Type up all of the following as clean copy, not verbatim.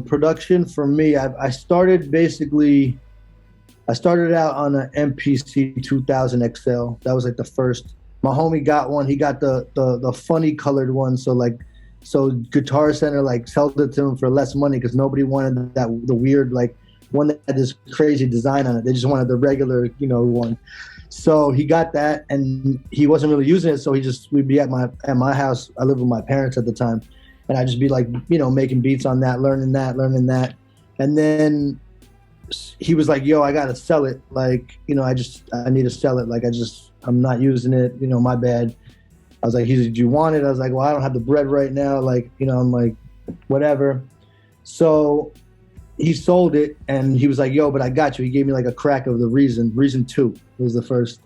Production for me, I started basically, I started out on an MPC 2000 XL. That was like the first. My homie got one. He got the funny colored one. So like, so Guitar Center like sold it to him for less money because nobody wanted the weird like one that had this crazy design on it. They just wanted the regular, one. So he got that, and he wasn't really using it. So we'd be at my house. I lived with my parents at the time, and I'd just be like, making beats on that, learning that, and then he was like, "Yo, I gotta sell it. Like, I need to sell it. Like, I'm not using it. My bad." I was like, "Did you want it?" I was like, "Well, I don't have the bread right now." Like, I'm like, whatever. So he sold it, and he was like, "Yo, but I got you." He gave me like a crack of the Reason 2 was the first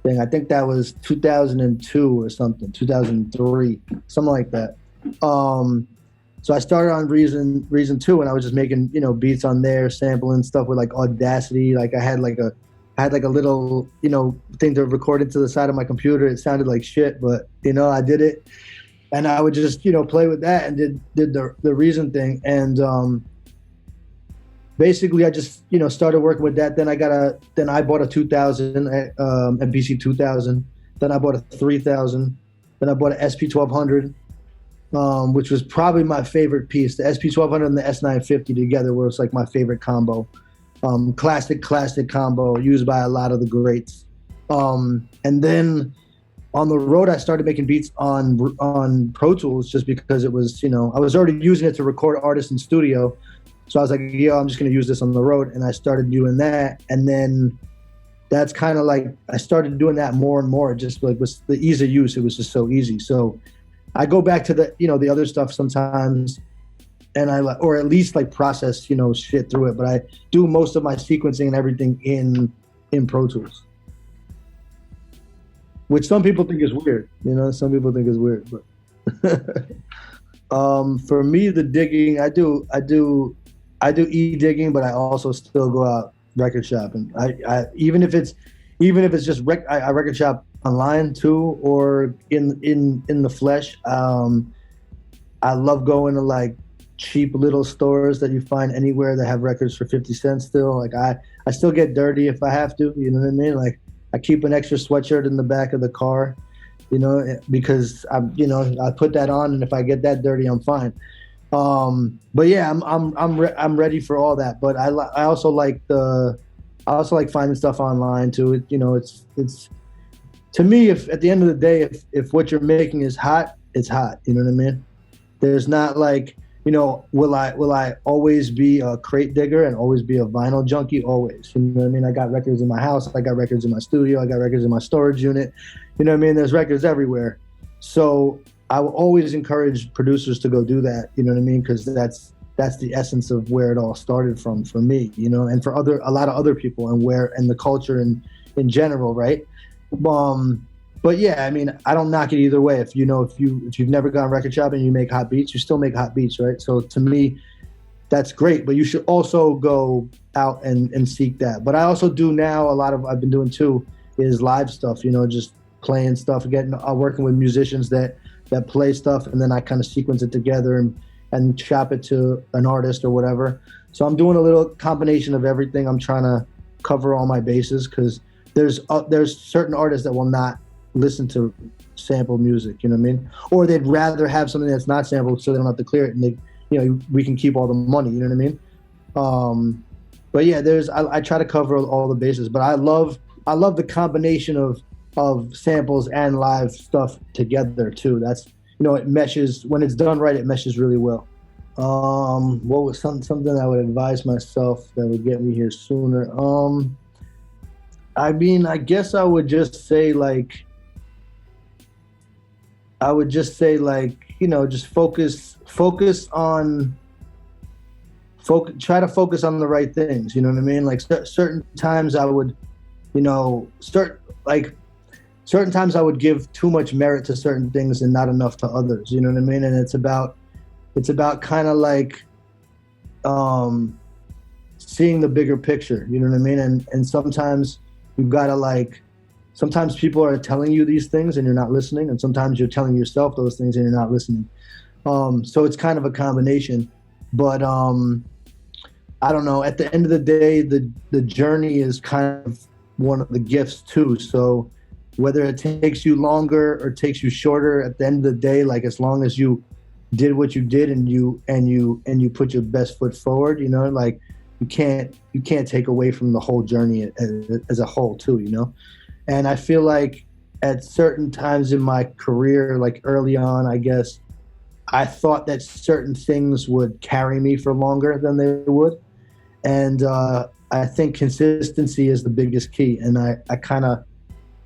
thing. I think that was 2002 or something, 2003, something like that. So I started on Reason 2, and I was just making, beats on there, sampling stuff with like Audacity. Like I had like a little, thing to record into the side of my computer. It sounded like shit, but I did it, and I would just, play with that and did the Reason thing. And basically I just, started working with that. Then I bought a 2000, MPC 2000. Then I bought a 3000. Then I bought an SP 1200. Which was probably my favorite piece. The SP 1200 and the S950 together was like my favorite combo. Classic combo used by a lot of the greats. And then on the road, I started making beats on Pro Tools just because it was, I was already using it to record artists in studio. So I was like, I'm just going to use this on the road. And I started doing that. And then that's kind of like, I started doing that more and more, just like with the ease of use. It was just so easy. So I go back to the other stuff sometimes, and or at least like process, shit through it. But I do most of my sequencing and everything in Pro Tools, which some people think is weird. Some people think is weird. But for me, the digging, I do e-digging, but I also still go out record shopping. I even if it's just I record shop online too, or in the flesh. I love going to like cheap little stores that you find anywhere that have records for 50 cents still. Like I still get dirty if I have to, you know what I mean? Like I keep an extra sweatshirt in the back of the car, because I put that on, and if I get that dirty, I'm fine. But yeah, I'm ready for all that. But I also like finding stuff online too. It's to me, if at the end of the day, if what you're making is hot, it's hot. You know what I mean? There's not like, will I always be a crate digger and always be a vinyl junkie? Always. You know what I mean? I got records in my house. I got records in my studio. I got records in my storage unit. You know what I mean? There's records everywhere. So I will always encourage producers to go do that. You know what I mean? Because that's the essence of where it all started from for me, and for a lot of other people, and the culture in general, right? But yeah, I mean, I don't knock it either way. If you've never gone record shopping and you make hot beats, you still make hot beats, right? So to me, that's great. But you should also go out and seek that. But I also do now, I've been doing too, is live stuff, just playing stuff, working with musicians that play stuff, and then I kind of sequence it together and shop it to an artist or whatever. So I'm doing a little combination of everything. I'm trying to cover all my bases, because there's certain artists that will not listen to sample music, you know what I mean? Or they'd rather have something that's not sampled so they don't have to clear it, and we can keep all the money, you know what I mean? But yeah, I try to cover all the bases, but I love the combination of samples and live stuff together too. That's, it meshes, when it's done right, it meshes really well. What was something I would advise myself that would get me here sooner? I mean, I guess I would just say like, just try to focus on the right things. You know what I mean? Like certain times I would, certain times I would give too much merit to certain things and not enough to others. You know what I mean? And it's about kind of like, seeing the bigger picture. You know what I mean? And sometimes you've got to sometimes people are telling you these things and you're not listening, and sometimes you're telling yourself those things and you're not listening. So it's kind of a combination. But I don't know. At the end of the day, the journey is kind of one of the gifts too. So whether it takes you longer or takes you shorter, at the end of the day, like as long as you did what you did and you put your best foot forward, you know, like you can't take away from the whole journey as a whole too, you know. And I feel like at certain times in my career, like early on, I guess I thought that certain things would carry me for longer than they would. And I think consistency is the biggest key. And I kind of,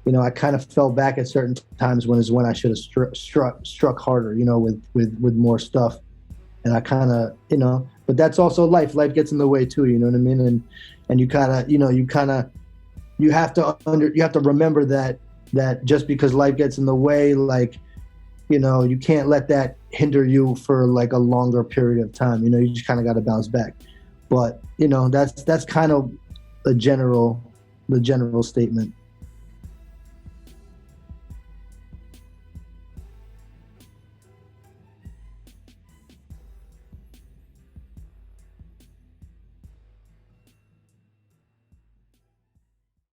you know, I kind of fell back at certain times when I should have struck harder, you know, with more stuff. And I kind of, you know, but that's also life. Life gets in the way too, you know what I mean? And you kind of, you know, you have to remember that just because life gets in the way, like, you know, you can't let that hinder you for like a longer period of time. You know, you just kind of got to bounce back. But, you know, that's kind of the general statement.